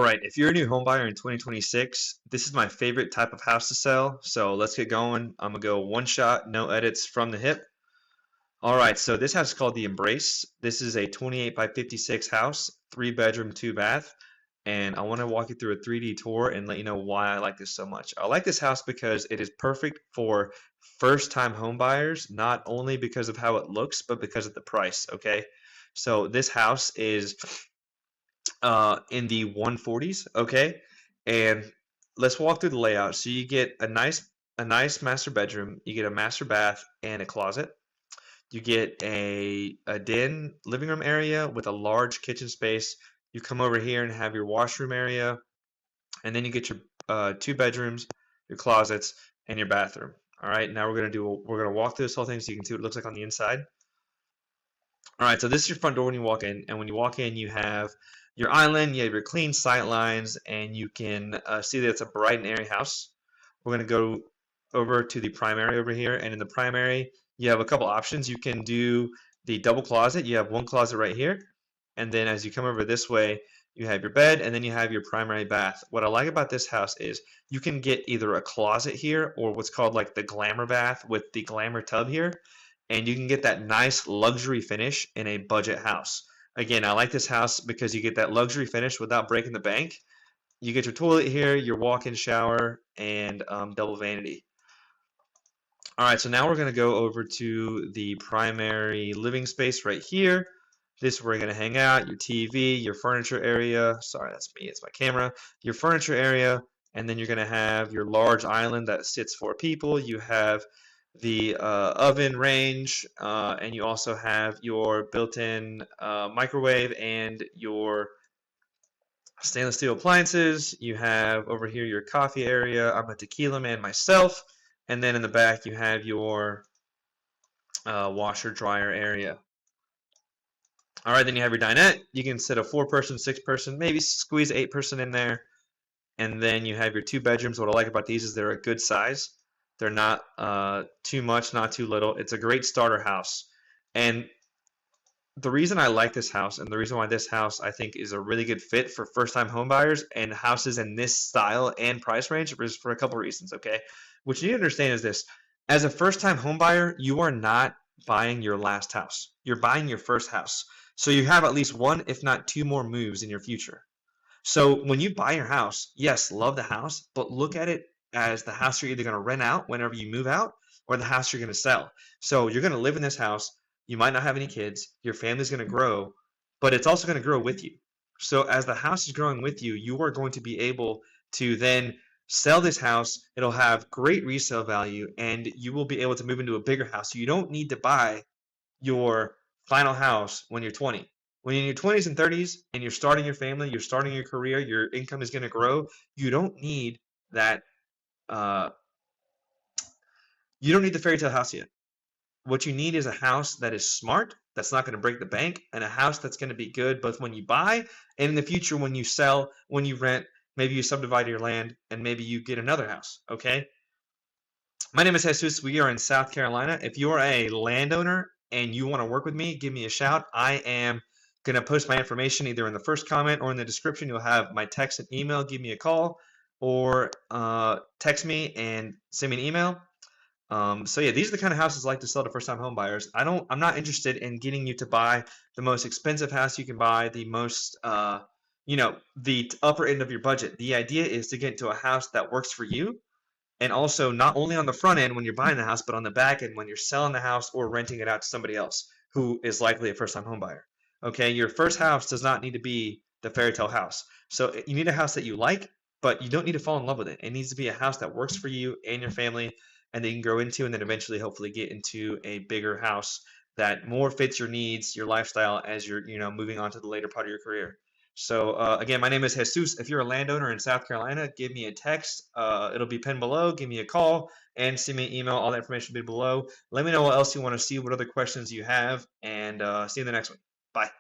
All right, if you're a new home buyer in 2026, this is my favorite type of house to sell. So let's get going. I'm gonna go one shot, no edits from the hip. All right, so this house is called the Embrace. This is a 28 by 56 house, 3 bedroom, 2 bath. And I want to walk you through a 3D tour and let you know why I like this so much. I like this house because it is perfect for first-time home buyers, not only because of how it looks, but because of the price, okay? So this house is in the 140s, okay? And let's walk through the layout. So you get a nice master bedroom, you get a master bath and a closet. You get a den living room area with a large kitchen space. You come over here and have your washroom area, and then you get your 2 bedrooms, your closets, and your bathroom. All right, now we're gonna walk through this whole thing so you can see what it looks like on the inside. All right, so this is your front door when you walk in, and when you walk in, you have your island, you have your clean sight lines, and you can see that it's a bright and airy house. We're going to go over to the primary over here, and in the primary, you have a couple options. You can do the double closet. You have one closet right here, and then as you come over this way, you have your bed, and then you have your primary bath. What I like about this house is you can get either a closet here or what's called like the glamour bath with the glamour tub here, and you can get that nice luxury finish in a budget house. Again, I like this house because you get that luxury finish without breaking the bank. You get your toilet here, your walk-in shower, and double vanity. All right, so now we're going to go over to the primary living space right here. This is where you're going to hang out, your TV, your furniture area. Sorry, that's me, it's my camera. Your furniture area, and then you're going to have your large island that sits 4 people. You have the oven range, and you also have your built-in microwave and your stainless steel appliances. You have over here your coffee area. I'm a tequila man myself. And then in the back, you have your washer dryer area. All right, then you have your dinette. You can sit a 4-person, 6-person, maybe squeeze 8-person in there. And then you have your 2 bedrooms. What I like about these is they're a good size. They're not too much, not too little. It's a great starter house. And the reason I like this house and the reason why this house I think is a really good fit for first-time homebuyers and houses in this style and price range is for a couple reasons, okay? What you need to understand is this. As a first-time homebuyer, you are not buying your last house. You're buying your first house. So you have at least one, if not 2 more moves in your future. So when you buy your house, yes, love the house, but look at it as the house you're either going to rent out whenever you move out or the house you're going to sell. So you're going to live in this house. You might not have any kids. Your family's going to grow, but it's also going to grow with you. So as the house is growing with you, you are going to be able to then sell this house. It'll have great resale value, and you will be able to move into a bigger house. So you don't need to buy your final house when you're 20. When you're in your 20s and 30s and you're starting your family, you're starting your career, your income is going to grow, you don't need that. You don't need the fairy tale house yet. What you need is a house that is smart, that's not going to break the bank, and a house that's going to be good both when you buy and in the future when you sell, when you rent, maybe you subdivide your land, and maybe you get another house, okay? My name is Jesus. We are in South Carolina. If you are a landowner and you want to work with me, give me a shout. I am going to post my information either in the first comment or in the description. You'll have my text and email. Give me a call or text me and send me an email. So yeah, these are the kind of houses I like to sell to first-time home buyers. I'm not interested in getting you to buy the most expensive house you can buy, the most, the upper end of your budget. The idea is to get into a house that works for you, and also not only on the front end when you're buying the house, but on the back end when you're selling the house or renting it out to somebody else who is likely a first-time home buyer. Okay, your first house does not need to be the fairy tale house. So you need a house that you like, but you don't need to fall in love with it. It needs to be a house that works for you and your family, and that you can grow into, and then eventually hopefully get into a bigger house that more fits your needs, your lifestyle as you're moving on to the later part of your career. So again, my name is Jesus. If you're a landowner in South Carolina, give me a text. It'll be pinned below. Give me a call and send me an email. All that information will be below. Let me know what else you want to see, what other questions you have, and see you in the next one. Bye.